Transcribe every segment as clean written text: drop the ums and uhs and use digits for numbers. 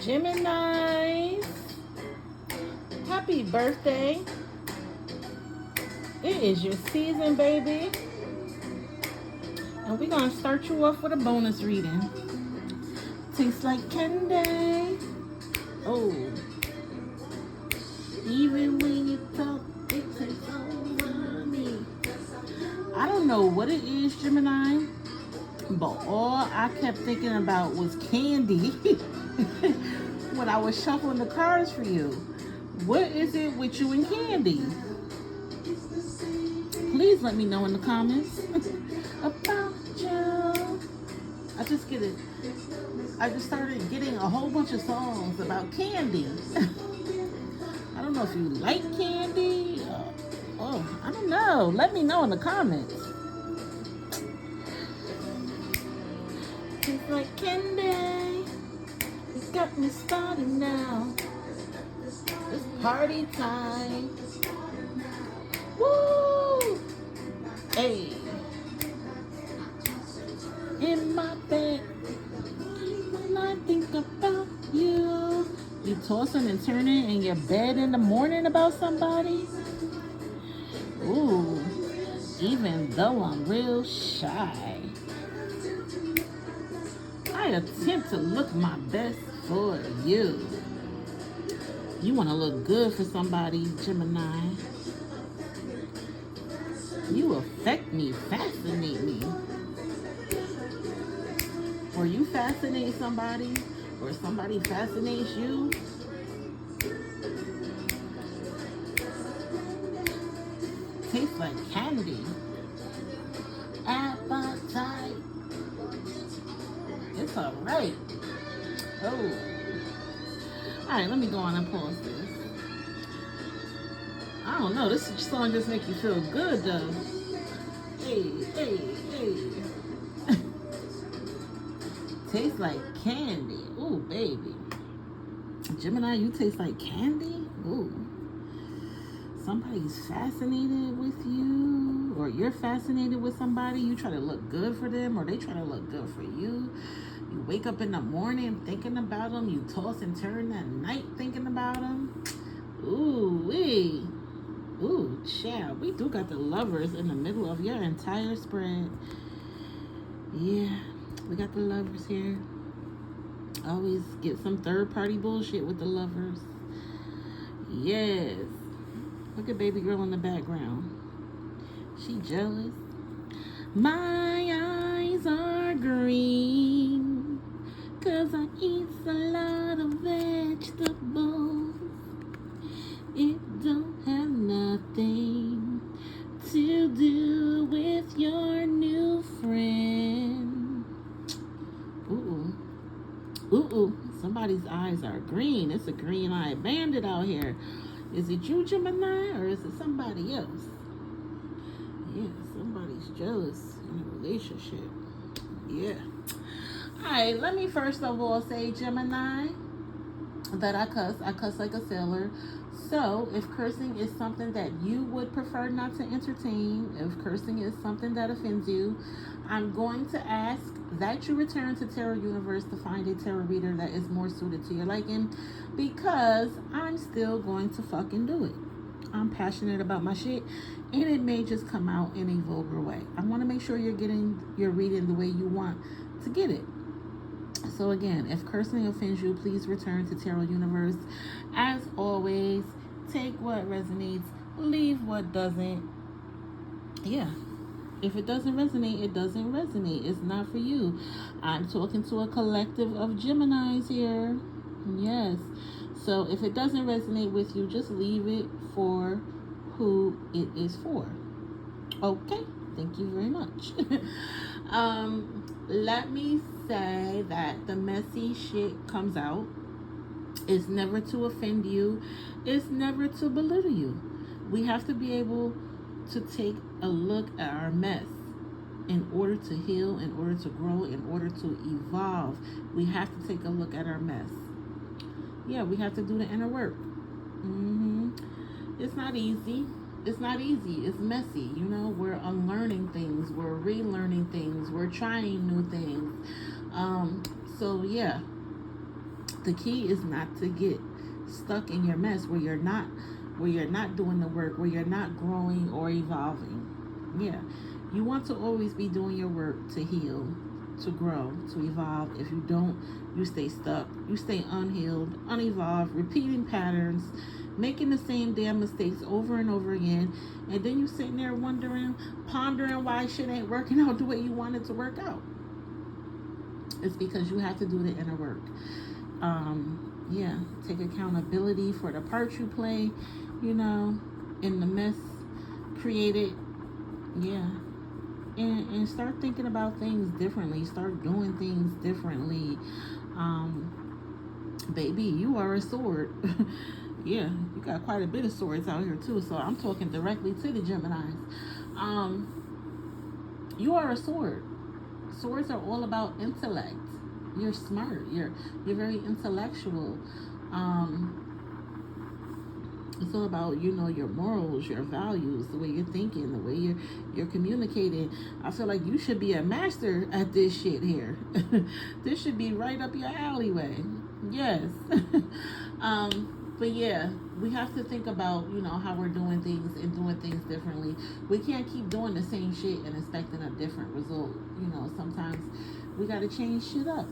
Gemini, happy birthday. It is your season, baby. And we're going to start you off with a bonus reading. Tastes like candy. Oh. Even when you talk, it tastes over me. I don't know what it is, Gemini, but all I kept thinking about was candy when I was shuffling the cards for you. What is it with you and candy? Please let me know in the comments about you. I just started getting a whole bunch of songs about candy. I don't know if you like candy. I don't know. Let me know in the comments. It's like candy. It's got me started now. It's party time. Woo! Hey. In my bed, when I think about you. You tossing and turning in your bed in the morning about somebody? Ooh, even though I'm real shy, I attempt to look my best for you. You want to look good for somebody, Gemini. You affect me, fascinate me. Or you fascinate somebody, or somebody fascinates you. Tastes like candy. Appetite. It's alright. Oh. Alright, let me go on and pause this. I don't know, this song just makes you feel good though. Hey, hey, hey. Tastes like candy. Ooh, baby. Gemini, you taste like candy? Ooh. Somebody's fascinated with you, or you're fascinated with somebody. You try to look good for them, or they try to look good for you. You wake up in the morning thinking about them. You toss and turn at night thinking about them. Ooh, wee. Ooh, child. We do got the lovers in the middle of your entire spread. Yeah, we got the lovers here. Always get some third-party bullshit with the lovers. Yes. Look at baby girl in the background. She jealous. My eyes are green 'cause I eat a lot of vegetables. It don't have nothing to do with your new friend. Ooh. Ooh. Somebody's eyes are green. It's a green-eyed bandit out here. Is it you, Gemini, or is it somebody else? Yeah, somebody's jealous in a relationship. Yeah. All right, let me first of all say, Gemini, that I cuss like a sailor. So if cursing is something that you would prefer not to entertain, if cursing is something that offends you, I'm going to ask that you return to Tarot Universe to find a tarot reader that is more suited to your liking, because I'm still going to fucking do it. I'm passionate about my shit, and it may just come out in a vulgar way. I want to make sure you're getting your reading the way you want to get it. So again, if cursing offends you, please return to Tarot Universe. As always, take what resonates, leave what doesn't. Yeah. If it doesn't resonate, it doesn't resonate. It's not for you. I'm talking to a collective of Geminis here. Yes. So if it doesn't resonate with you, just leave it for who it is for. Okay. Thank you very much. Let me say that the messy shit comes out. It's never to offend you. It's never to belittle you. We have to be able to take a look at our mess in order to heal, in order to grow, in order to evolve. We have to take a look at our mess. Yeah, we have to do the inner work. It's not easy. It's not easy. It's messy. You know, we're unlearning things. We're relearning things. We're trying new things. So yeah, The key is not to get stuck in your mess where you're not doing the work, where you're not growing or evolving. Yeah. You want to always be doing your work to heal, to grow, to evolve. If you don't, you stay stuck. You stay unhealed, unevolved, repeating patterns, making the same damn mistakes over and over again. And then you sitting there wondering, pondering why shit ain't working out the way you want it to work out. It's because you have to do the inner work. Yeah, take accountability for the part you play, in the mess created. Yeah. And start thinking about things differently. Start doing things differently. Baby, you are a sword. Yeah, you got quite a bit of swords out here too. So I'm talking directly to the Geminis. You are a sword. Swords are all about intellect. You're smart. You're very intellectual. It's all about, your morals, your values, the way you're thinking, the way you're communicating. I feel like you should be a master at this shit here. This should be right up your alleyway. Yes. But yeah, we have to think about, how we're doing things and doing things differently. We can't keep doing the same shit and expecting a different result. Sometimes we got to change shit up.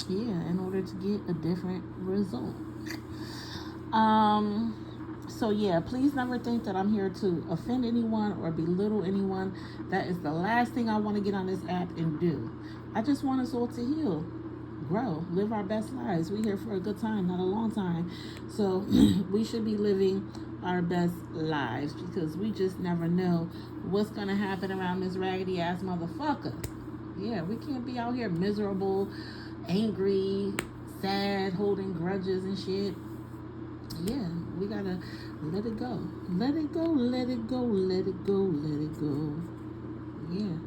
Yeah, in order to get a different result. So yeah, please never think that I'm here to offend anyone or belittle anyone. That is the last thing I want to get on this app and do. I just want us all to heal, grow, live our best lives. We're here for a good time, not a long time. So we should be living our best lives because we just never know what's going to happen around this raggedy ass motherfucker. Yeah, we can't be out here miserable, angry, sad, holding grudges and shit. Yeah, we gotta let it go. Let it go, let it go, let it go, let it go. Yeah.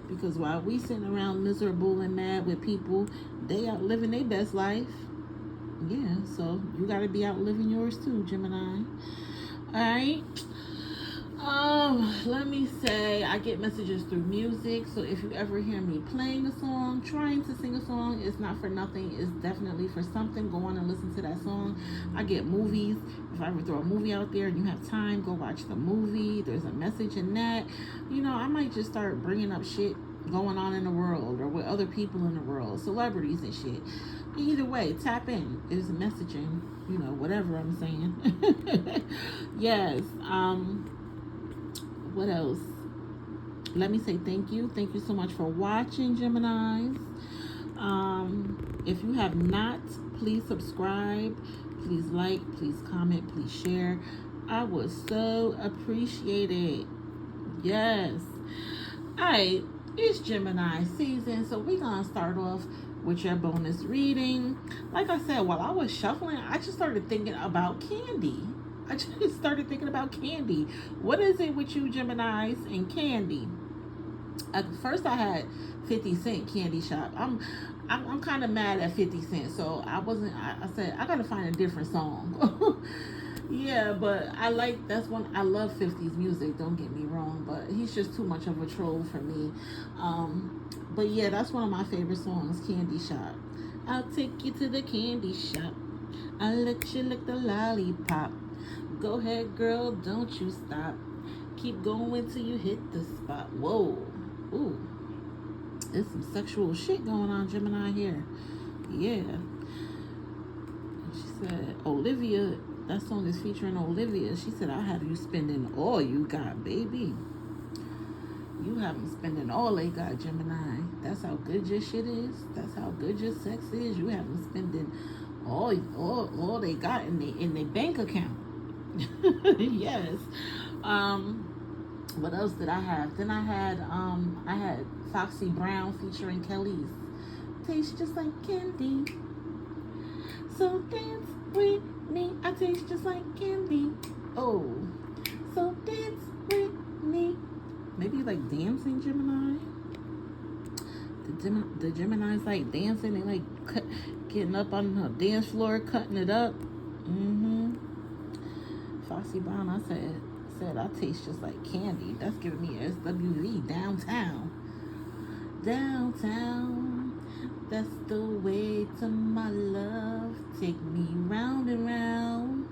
Because while we sitting around miserable and mad with people, they out living their best life. Yeah, so you gotta be out living yours too, Gemini. Alright. Let me say, I get messages through music, so if you ever hear me playing a song, trying to sing a song, it's not for nothing, it's definitely for something. Go on and listen to that song. I get movies. If I ever throw a movie out there and you have time, go watch the movie. There's a message in that. I might just start bringing up shit going on in the world or with other people in the world, celebrities and shit. Either way, tap in. There's a messaging, whatever I'm saying. Yes. What else? Let me say thank you. Thank you so much for watching, Geminis. If you have not, please subscribe. Please like. Please comment. Please share. I would so appreciate it. Yes. All right. It's Gemini season, so we're going to start off with your bonus reading. Like I said, while I was shuffling, I just started thinking about candy. I just started thinking about candy. What is it with you Geminis and candy? At first I had 50 Cent candy shop. I'm kind of mad at 50 Cent, so I said I gotta find a different song. Yeah, but I love 50's music, don't get me wrong, but he's just too much of a troll for me. But yeah, that's one of my favorite songs, Candy Shop. I'll take you to the candy shop. I'll let you lick the lollipop. Go ahead, girl, don't you stop. Keep going till you hit the spot. Whoa. Ooh. There's some sexual shit going on, Gemini, here. Yeah. She said, Olivia, that song is featuring Olivia. She said, I'll have you spending all you got, baby. You have them spending all they got, Gemini. That's how good your shit is. That's how good your sex is. You have them spending all they got in their bank account. Yes. What else did I have? Then I had Foxy Brown featuring Kelly's Taste Just Like Candy. So dance with me. I taste just like candy. Oh. So dance with me. Maybe you like dancing, Gemini? The Geminis like dancing. They like getting up on the dance floor, cutting it up. Foxy Brown, I said I taste just like candy. That's giving me SWV, downtown. Downtown, that's the way to my love. take me round and round.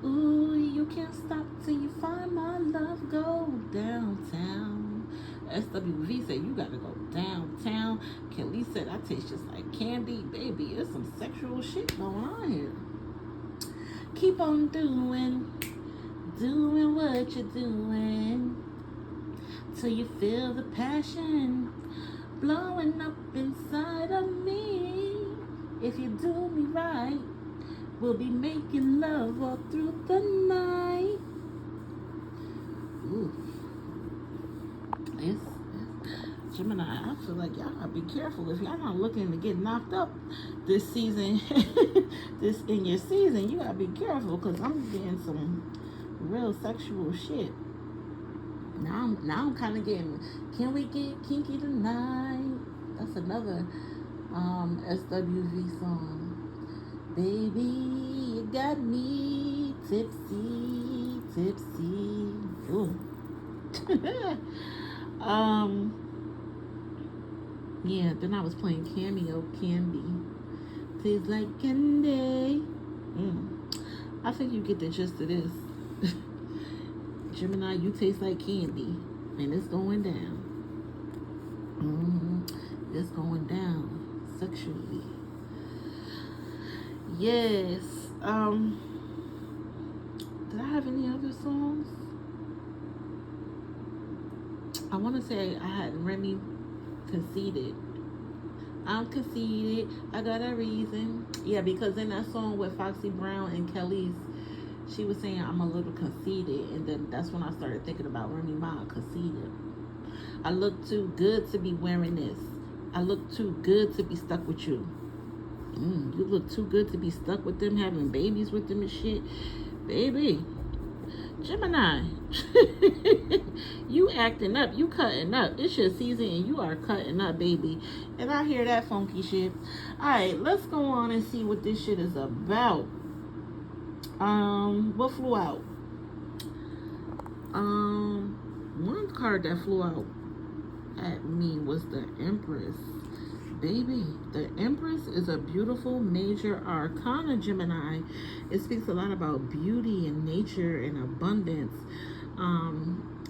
Ooh, you can't stop till you find my love. Go downtown. SWV said you gotta go downtown. Kelly said I taste just like candy. Baby, there's some sexual shit going on here. Keep on doing what you're doing till you feel the passion blowing up inside of me. If you do me right, we'll be making love all through the night. Ooh. It's Gemini, I feel like y'all gotta be careful if y'all not looking to get knocked up this season. This in your season, you gotta be careful, because I'm getting some real sexual shit. Now I'm kind of getting, can we get kinky tonight? That's another SWV song. Baby, you got me tipsy, tipsy. Ooh. Yeah, then I was playing Cameo Candy. Tastes like candy. I think you get the gist of this. Gemini, you taste like candy, and it's going down. It's going down sexually. Yes. Did I have any other songs? I want to say I had Remy Conceited. I'm conceited. I got a reason. Yeah, because in that song with Foxy Brown and Kelly's, she was saying I'm a little conceited, and then that's when I started thinking about Remy Ma, conceited. I look too good to be wearing this. I look too good to be stuck with you. You look too good to be stuck with them, having babies with them and shit. Baby, Gemini, you acting up, you cutting up. It's your season and you are cutting up, baby. And I hear that funky shit. Alright, let's go on and see what this shit is about. What flew out? One card that flew out at me was the Empress. Baby, the Empress is a beautiful major arcana, Gemini. It speaks a lot about beauty and nature and abundance.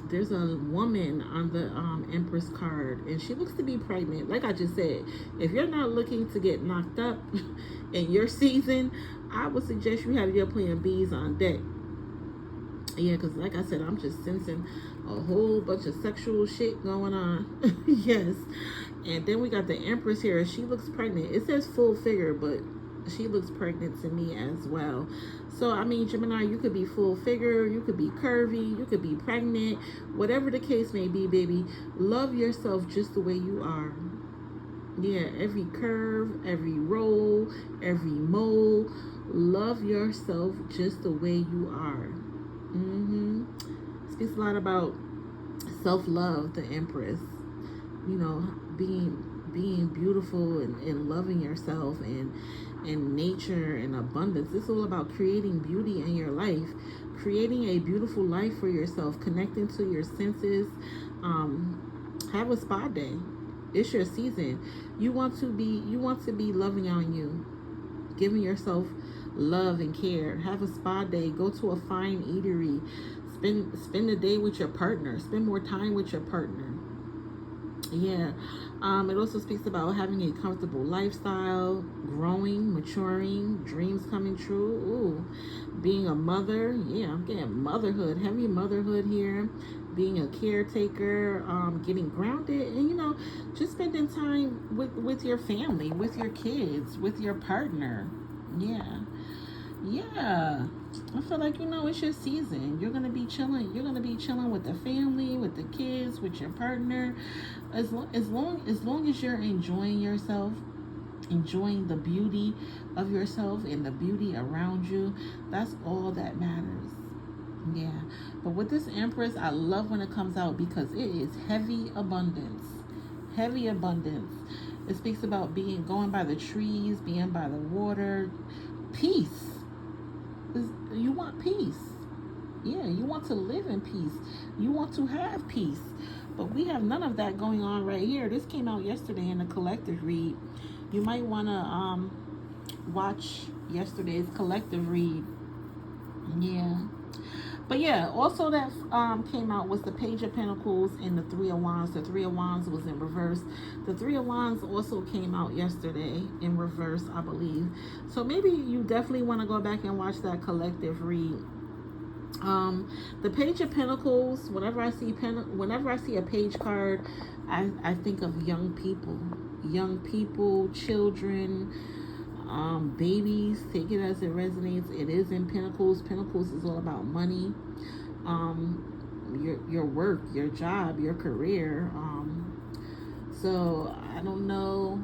There's a woman on the Empress card, and she looks to be pregnant. Like I just said, if you're not looking to get knocked up in your season, I would suggest you have your plan B's on deck. Yeah, because like I said, I'm just sensing a whole bunch of sexual shit going on. Yes. And then we got the Empress here. She looks pregnant. It says full figure, but she looks pregnant to me as well. So, I mean, Gemini, you could be full figure. You could be curvy. You could be pregnant. Whatever the case may be, baby, love yourself just the way you are. Yeah, every curve, every roll, every mole. Love yourself just the way you are. Speaks a lot about self-love, the Empress. You know, being beautiful and loving yourself and nature and abundance. It's all about creating beauty in your life, creating a beautiful life for yourself, connecting to your senses. Have a spa day. It's your season. You want to be loving on you, giving yourself love and care. Have a spa day. Go to a fine eatery. Spend the day with your partner. Spend more time with your partner. Yeah. It also speaks about having a comfortable lifestyle, growing, maturing, dreams coming true. Ooh, being a mother. Yeah, I'm getting motherhood, heavy motherhood here. Being a caretaker, getting grounded, and you know, just spending time with your family, with your kids, with your partner. Yeah. I feel like, you know, it's your season. You're gonna be chilling. You're gonna be chilling with the family, with the kids, with your partner. As long as you're enjoying yourself, enjoying the beauty of yourself and the beauty around you, that's all that matters. Yeah. But with this Empress, I love when it comes out because it is heavy abundance. Heavy abundance. It speaks about going by the trees, being by the water, peace. You want peace. Yeah, you want to live in peace. You want to have peace. But we have none of that going on right here. This came out yesterday in the collective read. You might want to watch yesterday's collective read. Yeah. But yeah, also that came out was the Page of Pentacles and the Three of Wands. The Three of Wands was in reverse. The Three of Wands also came out yesterday in reverse, I believe. So maybe you definitely want to go back and watch that collective read. The Page of Pentacles, whenever I see a page card, I think of young people, children, babies. Take it as it resonates. It is in Pentacles. Pentacles is all about money, your work, your job, your career. So I don't know.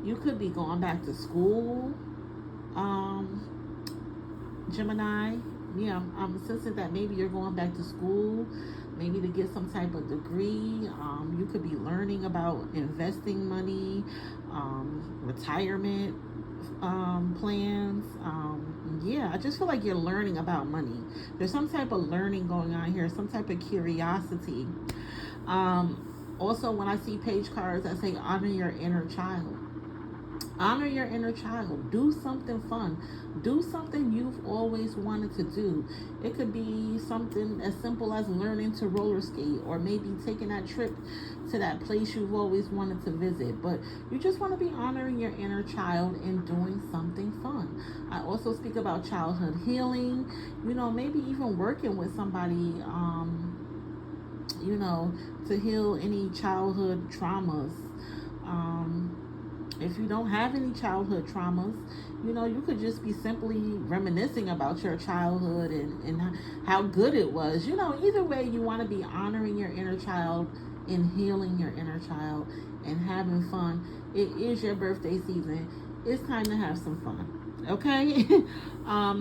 You could be going back to school, Gemini. Yeah, I'm sensing that maybe you're going back to school, maybe to get some type of degree. You could be learning about investing money, retirement plans. Yeah, I just feel like you're learning about money. There's some type of learning going on here, some type of curiosity. Also, when I see page cards, I say honor your inner child. Honor your inner child. Do something fun. Do something you've always wanted to do. It could be something as simple as learning to roller skate, or maybe taking that trip to that place you've always wanted to visit. But you just want to be honoring your inner child and doing something fun. I also speak about childhood healing. Maybe even working with somebody, to heal any childhood traumas. If you don't have any childhood traumas, you could just be simply reminiscing about your childhood and how good it was. Either way, you want to be honoring your inner child and healing your inner child and having fun. It is your birthday season. It's time to have some fun. Okay?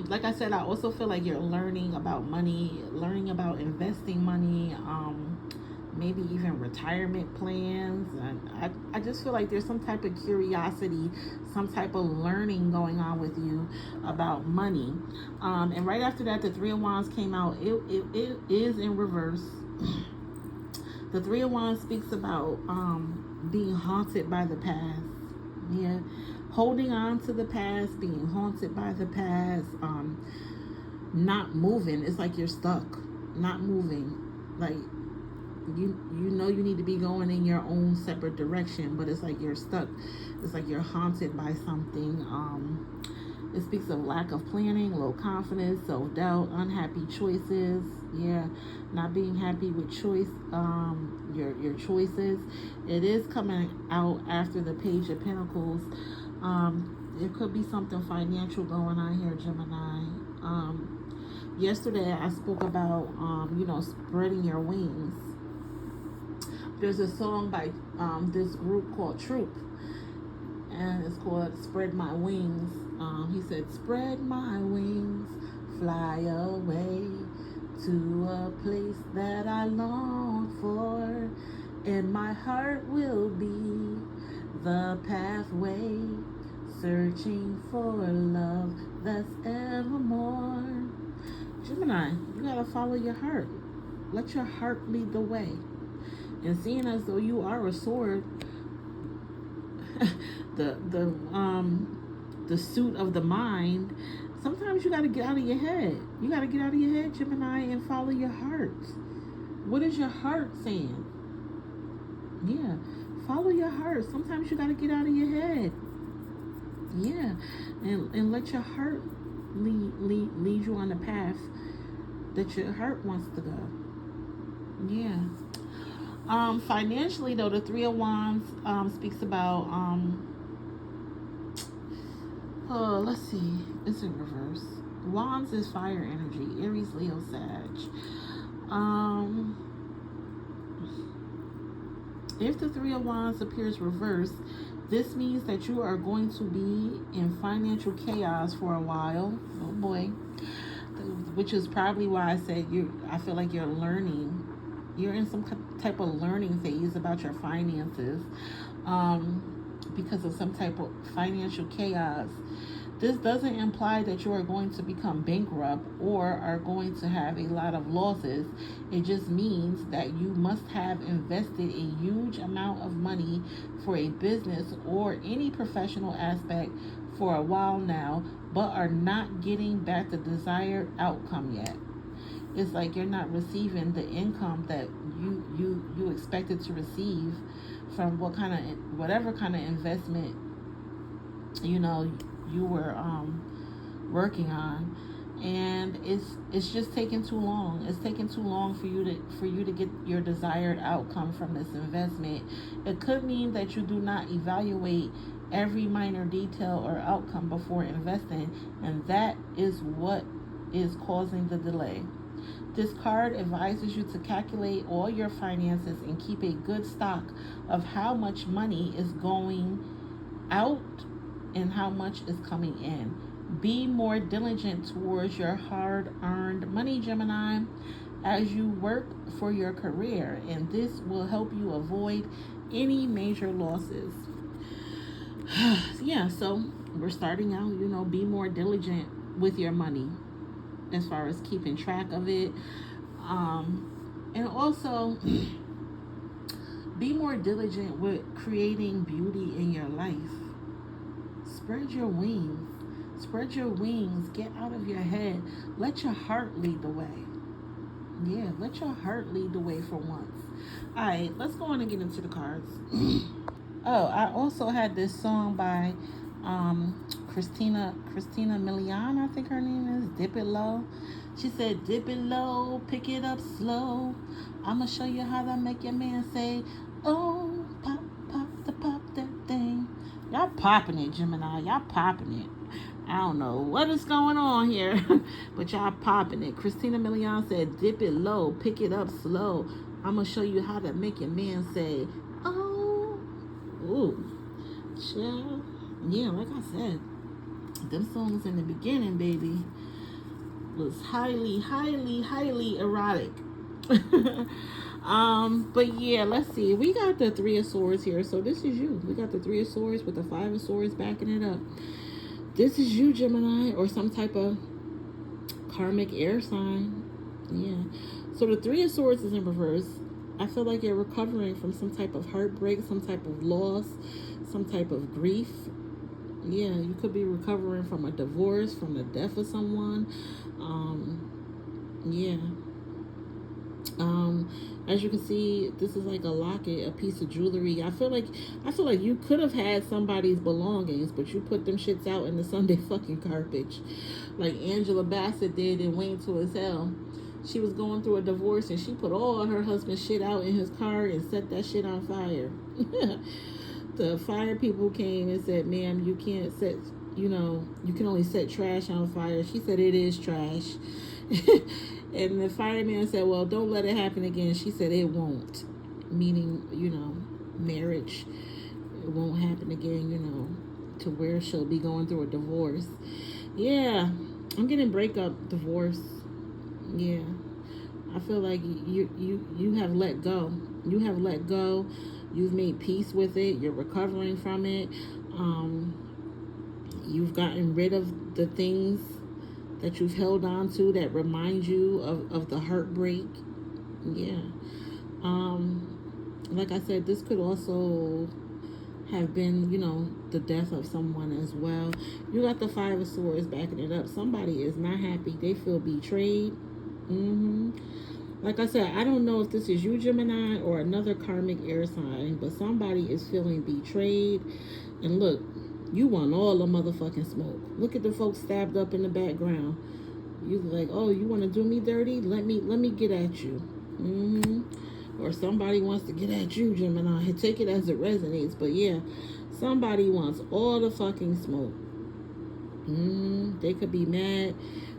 Like I said, I also feel like you're learning about money, learning about investing money, maybe even retirement plans. I just feel like there's some type of curiosity, some type of learning going on with you about money. And right after that, the Three of Wands came out. It is in reverse. The Three of Wands speaks about being haunted by the past. Yeah. Holding on to the past, being haunted by the past, not moving. It's like you're stuck, not moving. Like, you need to be going in your own separate direction, but it's like you're stuck. It's like you're haunted by something. It speaks of lack of planning, low confidence, self-doubt, unhappy choices. Yeah, not being happy with your choices. It is coming out after the Page of Pentacles. There could be something financial going on here, Gemini. Yesterday I spoke about spreading your wings. There's a song by this group called Truce, and it's called Spread My Wings. He said, spread my wings, fly away to a place that I long for, and my heart will be the pathway, searching for love that's evermore. Gemini, you gotta follow your heart. Let your heart lead the way. And seeing as though you are a sword, the suit of the mind, sometimes you got to get out of your head. You got to get out of your head, Gemini, and follow your heart. What is your heart saying? Yeah, follow your heart. Sometimes you got to get out of your head. Yeah, and let your heart lead you on the path that your heart wants to go. Yeah. Financially, though, the Three of Wands speaks about let's see, it's in reverse. Wands is fire energy, Aries, Leo, Sag. If the Three of Wands appears reversed, this means that you are going to be in financial chaos for a while. Oh boy. Which is probably why I said I feel like you're learning. You're in some type of learning phase about your finances, because of some type of financial chaos. This doesn't imply that you are going to become bankrupt or are going to have a lot of losses. It just means that you must have invested a huge amount of money for a business or any professional aspect for a while now, but are not getting back the desired outcome yet. It's like you're not receiving the income that you expected to receive from whatever kind of investment you know you were working on, and it's just taking too long. It's taking too long for you to get your desired outcome from this investment. It could mean that you do not evaluate every minor detail or outcome before investing, and that is what is causing the delay. This card advises you to calculate all your finances and keep a good stock of how much money is going out and how much is coming in. Be more diligent towards your hard-earned money, Gemini, as you work for your career, and this will help you avoid any major losses. Yeah, so we're starting out, be more diligent with your money as far as keeping track of it. And also be more diligent with creating beauty in your life. Spread your wings. Spread your wings. Get out of your head. Let your heart lead the way. Yeah, let your heart lead the way for once. All right, let's go on and get into the cards. Oh, I also had this song by Christina Milian, I think her name is. Dip It Low. She said, dip it low, pick it up slow. I'ma show you how to make your man say, oh, pop, pop that thing. Y'all popping it, Gemini. Y'all popping it. I don't know what is going on here, but y'all popping it. Christina Milian said, dip it low, pick it up slow. I'ma show you how to make your man say, oh. Ooh. Chill. Yeah, like I said, them songs in the beginning, baby, was highly, highly, highly erotic. But yeah, let's see. We got the Three of Swords here. So this is you. We got the Three of Swords with the Five of Swords backing it up. This is you, Gemini, or some type of karmic air sign. Yeah. So the Three of Swords is in reverse. I feel like you're recovering from some type of heartbreak, some type of loss, some type of grief. Yeah, you could be recovering from a divorce, from the death of someone. Yeah. As you can see, this is like a locket, a piece of jewelry. I feel like you could have had somebody's belongings, but you put them shits out in the Sunday fucking garbage, like Angela Bassett did in Wayne to His Hell. She was going through a divorce and she put all her husband's shit out in his car and set that shit on fire. The fire people came and said, ma'am, you can't set, you can only set trash on fire. She said, it is trash. And the fireman said, well, don't let it happen again. She said, it won't. Meaning, marriage. It won't happen again, to where she'll be going through a divorce. Yeah. I'm getting breakup, divorce. Yeah. I feel like you have let go. You have let go. You've made peace with it. You're recovering from it. You've gotten rid of the things that you've held on to that remind you of the heartbreak. Yeah. Like I said, this could also have been, the death of someone as well. You got the Five of Swords backing it up. Somebody is not happy. They feel betrayed. Like I said, I don't know if this is you, Gemini, or another karmic air sign, but somebody is feeling betrayed. And look, you want all the motherfucking smoke. Look at the folks stabbed up in the background. You like, oh, you want to do me dirty? Let me get at you. Or somebody wants to get at you, Gemini. Take it as it resonates. But yeah, somebody wants all the fucking smoke. They could be mad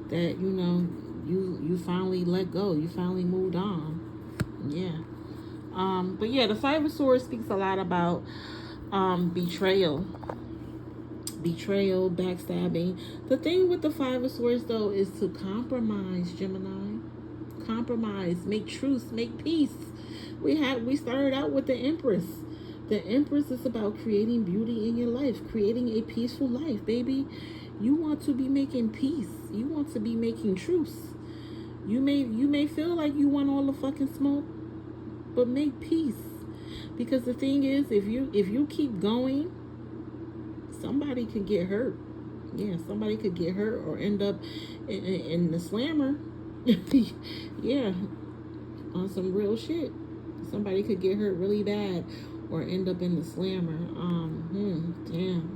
that, you finally let go. You finally moved on. Yeah. But yeah, the Five of Swords speaks a lot about betrayal, backstabbing. The thing with the Five of Swords, though, is to compromise, Gemini. Compromise, make truce, make peace. We started out with the Empress. The Empress is about creating beauty in your life, creating a peaceful life, baby. You want to be making peace. You want to be making truce. You may feel like you want all the fucking smoke, but make peace. Because the thing is, if you keep going, somebody could get hurt. Yeah, somebody could get hurt or end up in the slammer. Yeah, on some real shit. Somebody could get hurt really bad or end up in the slammer. Damn.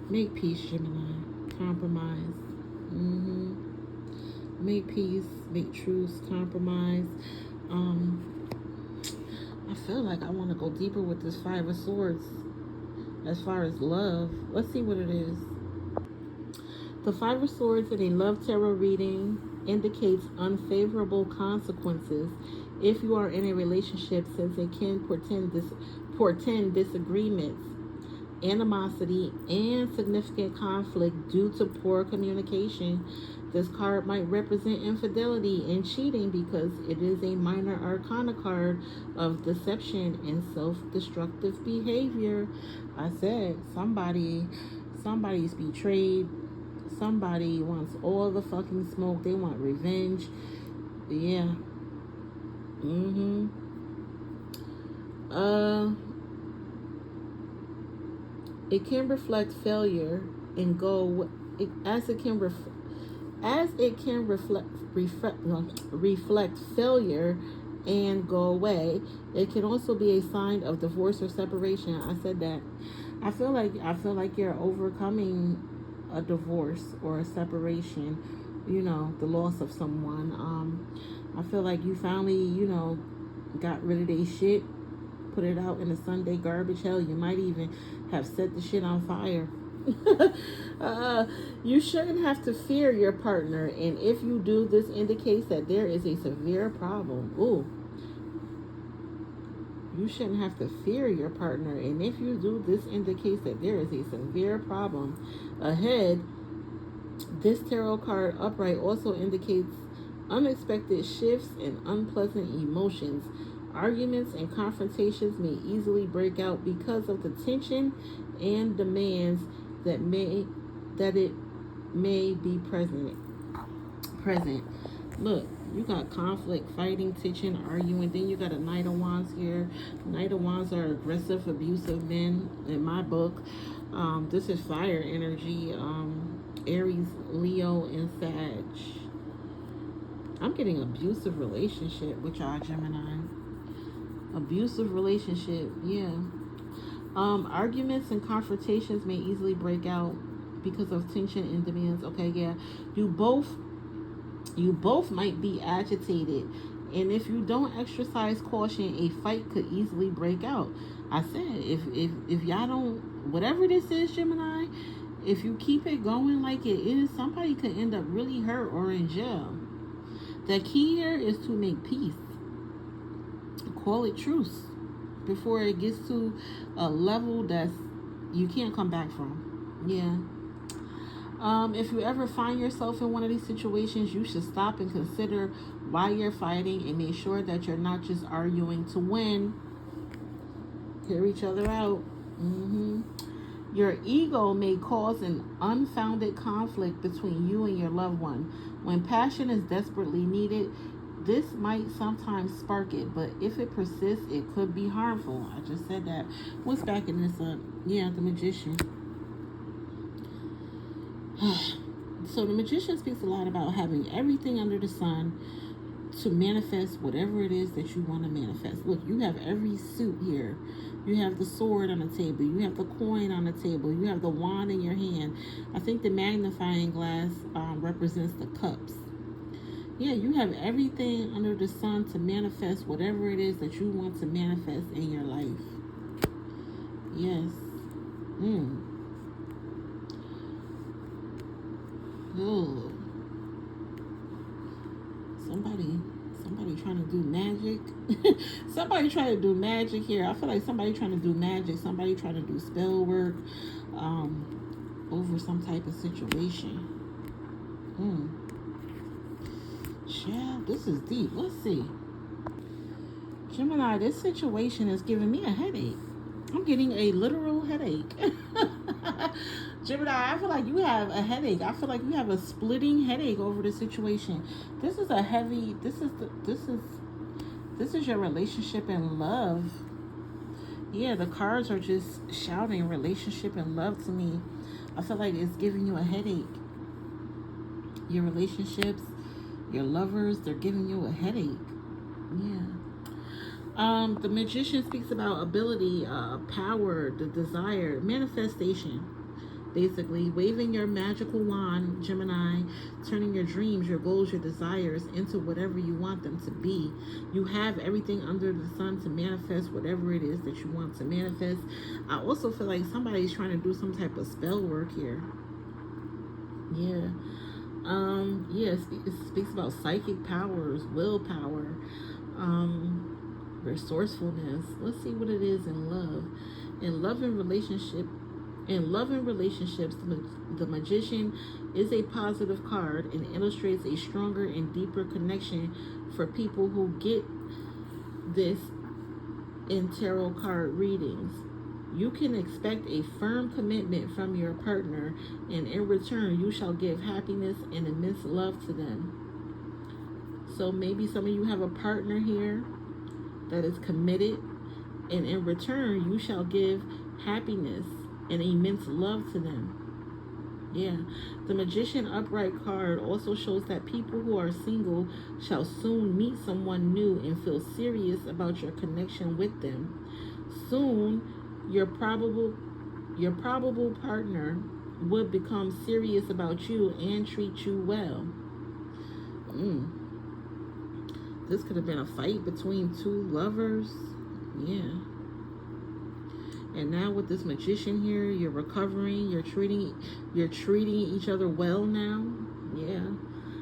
Make peace, Gemini. Compromise. Make peace. Make truce. Compromise. I feel like I want to go deeper with this Five of Swords as far as love. Let's see what it is. The Five of Swords in a love tarot reading indicates unfavorable consequences if you are in a relationship, since it can portend disagreements, animosity, and significant conflict due to poor communication. This card might represent infidelity and cheating because it is a minor arcana card of deception and self-destructive behavior. I said somebody's betrayed. Somebody wants all the fucking smoke. They want revenge. Yeah. It can reflect failure and go as it can reflect failure and go away. It can also be a sign of divorce or separation. I said that. I feel like you're overcoming a divorce or a separation, the loss of someone. I feel like you finally, got rid of their shit, put it out in the Sunday garbage. Hell, you might even have set the shit on fire. You shouldn't have to fear your partner, and if you do, this indicates that there is a severe problem. Ooh. You shouldn't have to fear your partner, and if you do, this indicates that there is a severe problem ahead. This tarot card upright also indicates unexpected shifts and unpleasant emotions. Arguments and confrontations may easily break out because of the tension and demands that it may be present. Look, you got conflict, fighting, tension, arguing. Then you got a Knight of Wands here. Knight of Wands are aggressive, abusive men in my book. This is fire energy. Aries, Leo, and Sag. I'm getting abusive relationship with y'all, Gemini. Abusive relationship, yeah. Arguments and confrontations may easily break out because of tension and demands. Okay, yeah. You both might be agitated, and if you don't exercise caution, a fight could easily break out. I said, if y'all don't, whatever this is, Gemini, if you keep it going like it is, somebody could end up really hurt or in jail. The key here is to make peace. Call it truce before it gets to a level that's you can't come back from. Yeah. If you ever find yourself in one of these situations, you should stop and consider why you're fighting and make sure that you're not just arguing to win. Hear each other out. Your ego may cause an unfounded conflict between you and your loved one. When passion is desperately needed, this might sometimes spark it, but if it persists, it could be harmful. I just said that. What's backing this up? Yeah, the Magician. So the Magician speaks a lot about having everything under the sun to manifest whatever it is that you want to manifest. Look, you have every suit here. You have the sword on the table. You have the coin on the table. You have the wand in your hand. I think the magnifying glass represents the cups. Yeah, you have everything under the sun to manifest whatever it is that you want to manifest in your life. Yes. Oh. Somebody trying to do magic. Somebody trying to do magic here. I feel like somebody trying to do magic. Somebody trying to do spell work over some type of situation. Yeah, this is deep. Let's see. Gemini, this situation is giving me a headache. I'm getting a literal headache. Gemini, I feel like you have a headache. I feel like you have a splitting headache over the situation. This is a heavy. This is your relationship and love. Yeah, the cards are just shouting relationship and love to me. I feel like it's giving you a headache. Your relationships, your lovers, they're giving you a headache. Yeah. The magician speaks about ability, power, the desire, manifestation. Basically, waving your magical wand, Gemini, turning your dreams, your goals, your desires into whatever you want them to be. You have everything under the sun to manifest whatever it is that you want to manifest. I also feel like somebody's trying to do some type of spell work here. Yeah. It speaks about psychic powers, willpower, resourcefulness. Let's see what it is in love. In love and relationships, the magician is a positive card and illustrates a stronger and deeper connection for people who get this in tarot card readings. You can expect a firm commitment from your partner, and in return, you shall give happiness and immense love to them. So maybe some of you have a partner here that is committed, and in return, you shall give happiness and immense love to them. Yeah. The Magician upright card also shows that people who are single shall soon meet someone new and feel serious about your connection with them. Soon, your probable partner would become serious about you and treat you well. This could have been a fight between two lovers. Yeah. And now with this magician here, you're recovering, you're treating each other well now. Yeah.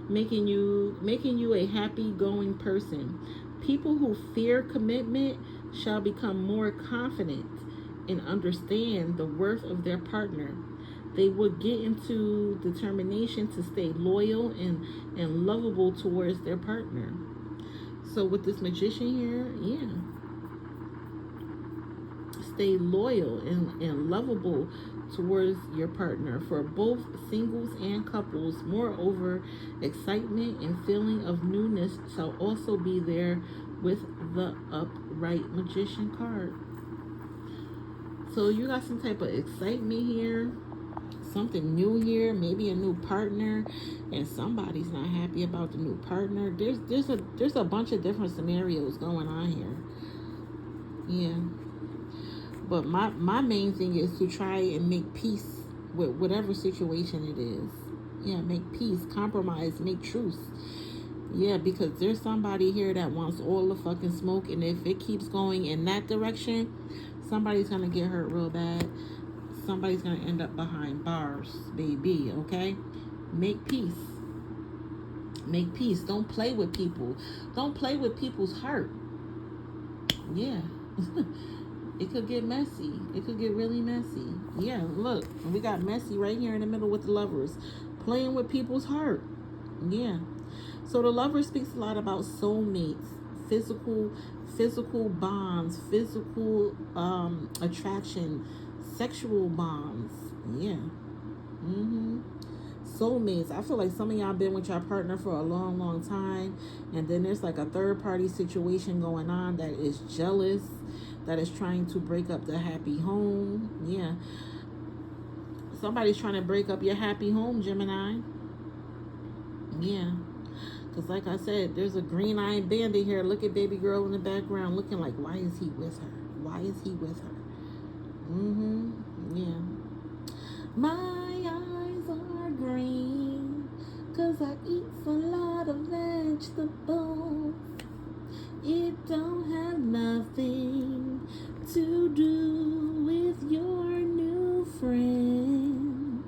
Making you a happy going person. People who fear commitment shall become more confident and understand the worth of their partner. They would get into determination to stay loyal and lovable towards their partner. So with this magician here, yeah. Stay loyal and lovable towards your partner for both singles and couples. Moreover, excitement and feeling of newness shall also be there with the upright magician card. So you got some type of excitement here, something new here, maybe a new partner, and somebody's not happy about the new partner. There's a bunch of different scenarios going on here. Yeah. But my main thing is to try and make peace with whatever situation it is. Yeah, make peace, compromise, make truce. Yeah, because there's somebody here that wants all the fucking smoke, and if it keeps going in that direction, somebody's gonna get hurt real bad. Somebody's gonna end up behind bars, baby, okay? Make peace. Make peace. Don't play with people. Don't play with people's heart. Yeah. It could get messy. It could get really messy. Yeah, look, we got messy right here in the middle with the lovers. Playing with people's heart. Yeah. So the lover speaks a lot about soulmates, physical bonds, physical attraction, sexual bonds. Yeah. Soulmates. I feel like some of y'all been with your partner for a long, long time, and then there's like a third party situation going on that is jealous, that is trying to break up the happy home. Yeah. Somebody's trying to break up your happy home, Gemini. Yeah. Because like I said, there's a green-eyed bandit here. Look at baby girl in the background looking like, why is he with her? Why is he with her? Yeah. My eyes are green because I eat a lot of vegetables. It don't have nothing to do with your new friend.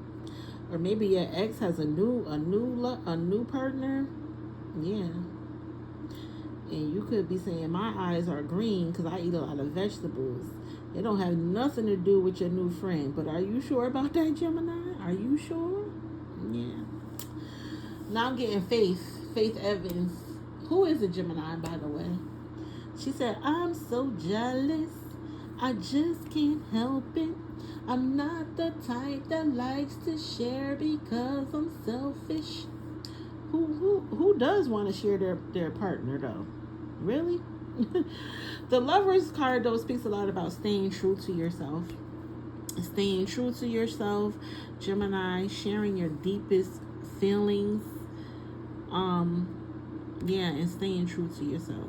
Or maybe your ex has a new partner. Yeah. And you could be saying, my eyes are green because I eat a lot of vegetables. It don't have nothing to do with your new friend. But are you sure about that, Gemini? Are you sure? Yeah. Now I'm getting Faith Evans. Who is a Gemini, by the way? She said, I'm so jealous. I just can't help it. I'm not the type that likes to share because I'm selfish. Who does want to share their partner though? Really? The Lover's card though speaks a lot about staying true to yourself. Staying true to yourself, Gemini, sharing your deepest feelings. Yeah, and staying true to yourself.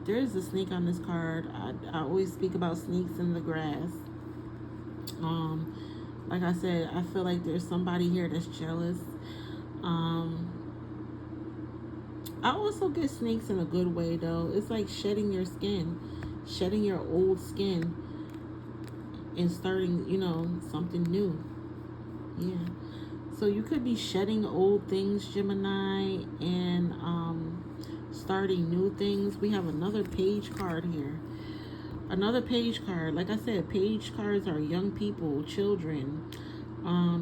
There's a snake on this card. I always speak about snakes in the grass. Like I said, I feel like there's somebody here that's jealous. I also get snakes in a good way though. It's like shedding your skin, shedding your old skin, and starting, something new. Yeah. So you could be shedding old things, Gemini, and starting new things. We have another page card here. Another page card. Like I said, page cards are young people, children.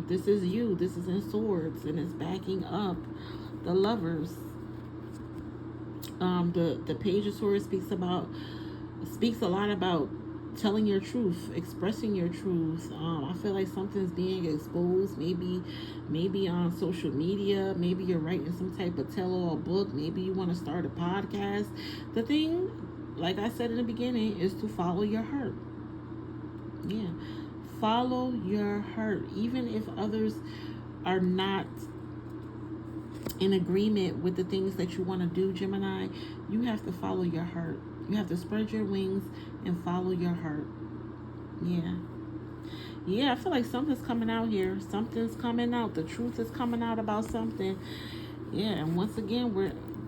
This is you. This is in swords, and it's backing up the Lovers. The page of swords speaks a lot about telling your truth, expressing your truth. I feel like something's being exposed, maybe on social media, maybe you're writing some type of tell-all book, maybe you want to start a podcast. The thing, like I said in the beginning, is to follow your heart. Yeah, follow your heart, even if others are not in agreement with the things that you want to do, Gemini. You have to follow your heart. You have to spread your wings and follow your heart. Yeah, I feel like something's coming out here. Something's coming out. The truth is coming out about something. Yeah, and once again,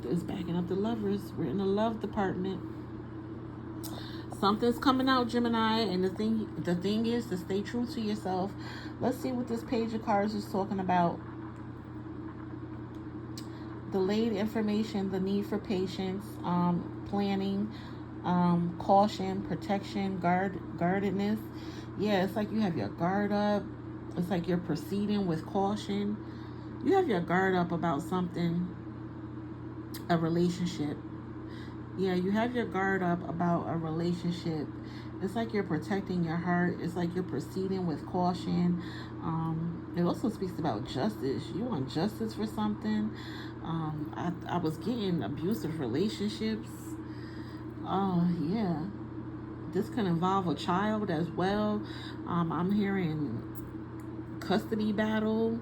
it's backing up the Lovers. We're in the love department. Something's coming out, Gemini, and the thing is to stay true to yourself. Let's see what this page of cards is talking about. Delayed information, the need for patience, planning, caution, protection, guardedness. Yeah, it's like you have your guard up. It's like you're proceeding with caution. You have your guard up about something, a relationship. Yeah, you have your guard up about a relationship. It's like you're protecting your heart. It's like you're proceeding with caution. It also speaks about justice. You want justice for something. I was getting abusive relationships. Oh, yeah. This can involve a child as well. I'm hearing custody battle,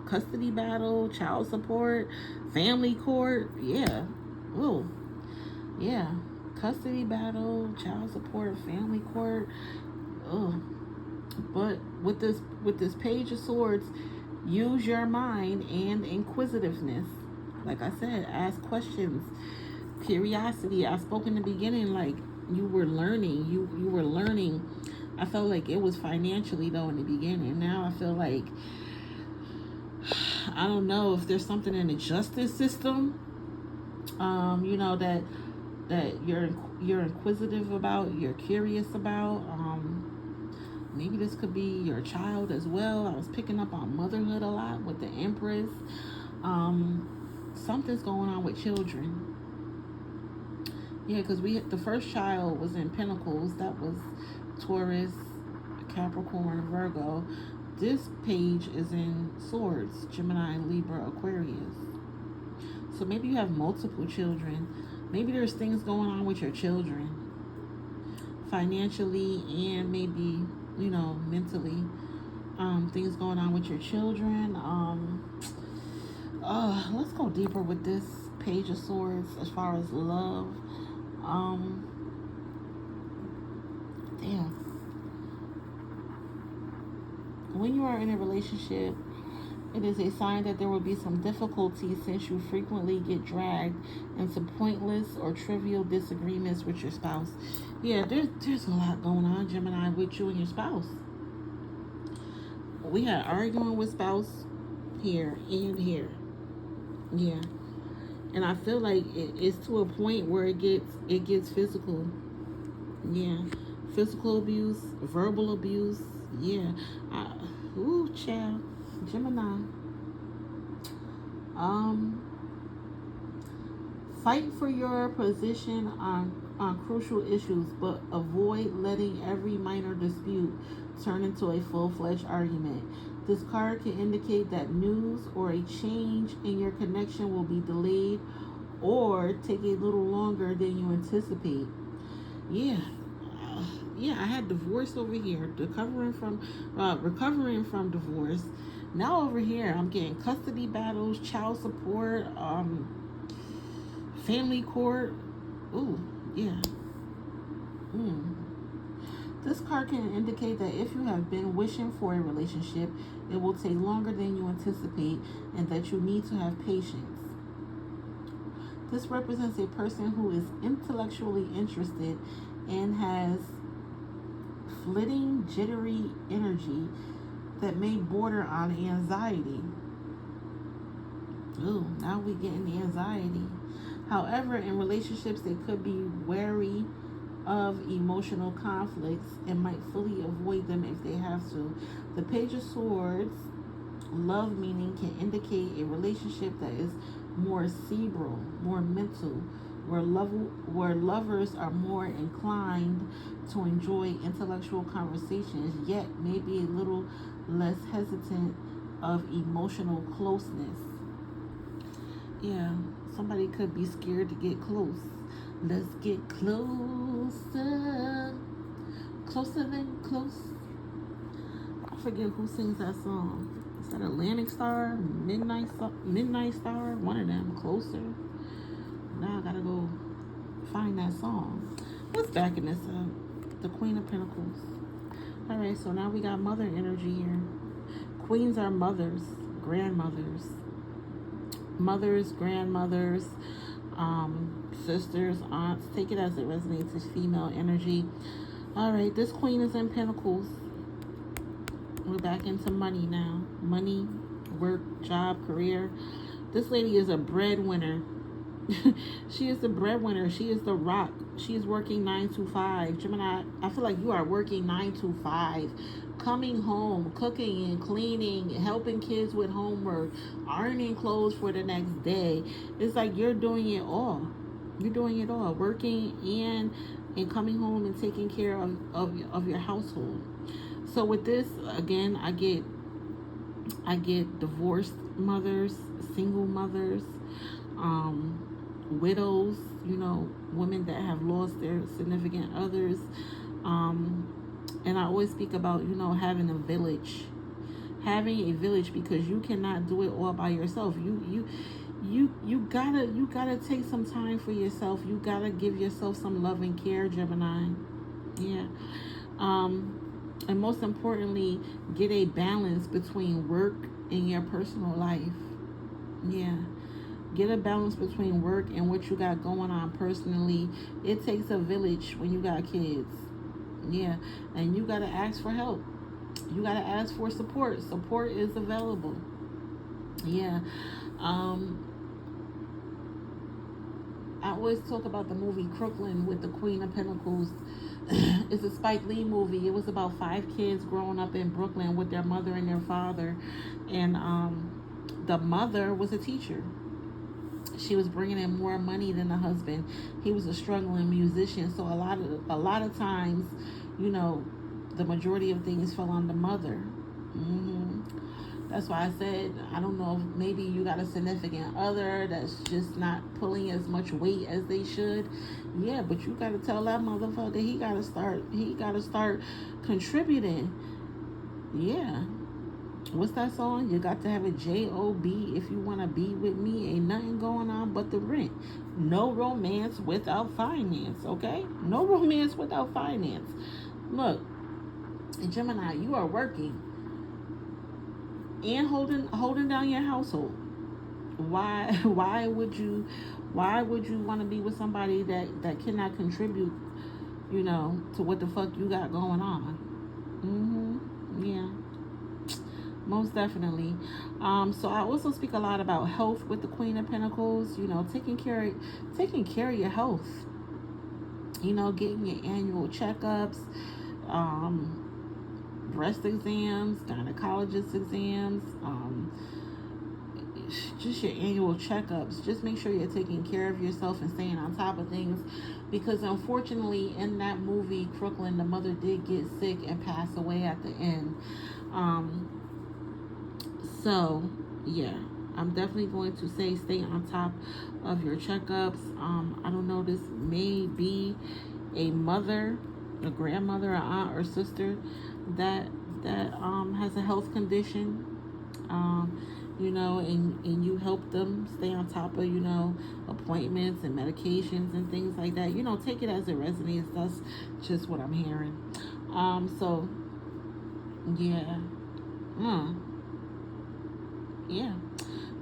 child support, family court. Yeah. Ooh. Yeah. Custody battle, child support, family court. Oh. But with this page of swords, use your mind and inquisitiveness. Like I said, ask questions, curiosity. I spoke in the beginning like you were learning. You were learning. I felt like it was financially though in the beginning. Now I feel like I don't know if there's something in the justice system. That you're inquisitive about, you're curious about. Maybe this could be your child as well. I was picking up on motherhood a lot with the Empress. Something's going on with children. Yeah, because the first child was in Pentacles. That was Taurus, Capricorn, Virgo. This page is in Swords, Gemini, Libra, Aquarius. So maybe you have multiple children. Maybe there's things going on with your children, financially and maybe, mentally. Things going on with your children. Let's go deeper with this page of swords as far as love. When you are in a relationship, it is a sign that there will be some difficulty since you frequently get dragged into pointless or trivial disagreements with your spouse. Yeah, there's a lot going on, Gemini, with you and your spouse. We had arguing with spouse here and here. Yeah. And I feel like it's to a point where it gets physical. Yeah. Physical abuse, verbal abuse. Yeah. Child. Gemini. Fight for your position on on crucial issues, but avoid letting every minor dispute turn into a full-fledged argument. This card can indicate that news or a change in your connection will be delayed or take a little longer than you anticipate. Yeah. Yeah, I had divorce over here, recovering from divorce. Now over here, I'm getting custody battles, child support, family court. Ooh, yeah. This card can indicate that if you have been wishing for a relationship, it will take longer than you anticipate and that you need to have patience. This represents a person who is intellectually interested and has flitting, jittery energy that may border on anxiety. Ooh, now we get in the anxiety. However, in relationships, they could be wary of emotional conflicts and might fully avoid them if they have to. The Page of Swords, love meaning, can indicate a relationship that is more cerebral, more mental, where lovers are more inclined to enjoy intellectual conversations, yet maybe a little less hesitant of emotional closeness. Yeah, somebody could be scared to get close. Let's get closer, closer than close. I forget who sings that song. Is that Atlantic Star, Midnight Star? One of them. Closer. Now I gotta go find that song. What's backing this up? The Queen of Pentacles. All right, so now we got mother energy here. Queens are mothers, grandmothers, mothers, grandmothers, sisters, aunts. Take it as it resonates. It's female energy. All right, this queen is in Pentacles. We're back into money now. Money, work, job, career. This lady is a breadwinner. She is the breadwinner. She is the rock. She is working 9 to 5. Gemini, I feel like you are working 9 to 5. Coming home, cooking and cleaning, helping kids with homework, ironing clothes for the next day. It's like you're doing it all. You're doing it all. Working and coming home and taking care of your household. So with this, again, I get divorced mothers, single mothers, widows, women that have lost their significant others. And I always speak about, having a village. Having a village, because you cannot do it all by yourself. You gotta take some time for yourself. You gotta give yourself some love and care, Gemini. Yeah. And most importantly, get a balance between work and your personal life. Yeah. Get a balance between work and what you got going on personally. It takes a village when you got kids. Yeah. And you got to ask for help. You got to ask for support. Support is available. Yeah. I always talk about the movie Crooklyn with the Queen of Pentacles. It's a Spike Lee movie. It was about 5 kids growing up in Brooklyn with their mother and their father. And the mother was a teacher. She was bringing in more money than the husband. He was a struggling musician. So a lot of times, the majority of things fell on the mother. That's why I said, I don't know if maybe you got a significant other that's just not pulling as much weight as they should. Yeah, but you got to tell that motherfucker he got to start contributing. Yeah. What's that song? You got to have a job if you want to be with me. Ain't nothing going on but the rent. No romance without finance, okay? No romance without finance. Look, Gemini, you are working and holding down your household. Why would you want to be with somebody that cannot contribute, to what the fuck you got going on? Yeah. Most definitely. So I also speak a lot about health with the Queen of Pentacles, taking care of your health. Getting your annual checkups, breast exams, gynecologist exams, just your annual checkups. Just make sure you're taking care of yourself and staying on top of things, because unfortunately in that movie Crooklyn, the mother did get sick and pass away at the end. So yeah, I'm definitely going to say stay on top of your checkups. I don't know, this may be a mother, a grandmother, an aunt or sister that has a health condition, and you help them stay on top of, appointments and medications and things like that. Take it as it resonates. That's just what I'm hearing. So yeah. Yeah.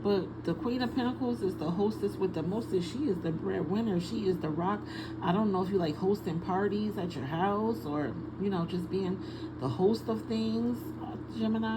But the Queen of Pentacles is the hostess with the mostest. She is the breadwinner. She is the rock. I don't know if you like hosting parties at your house, or, just being the host of things, Gemini.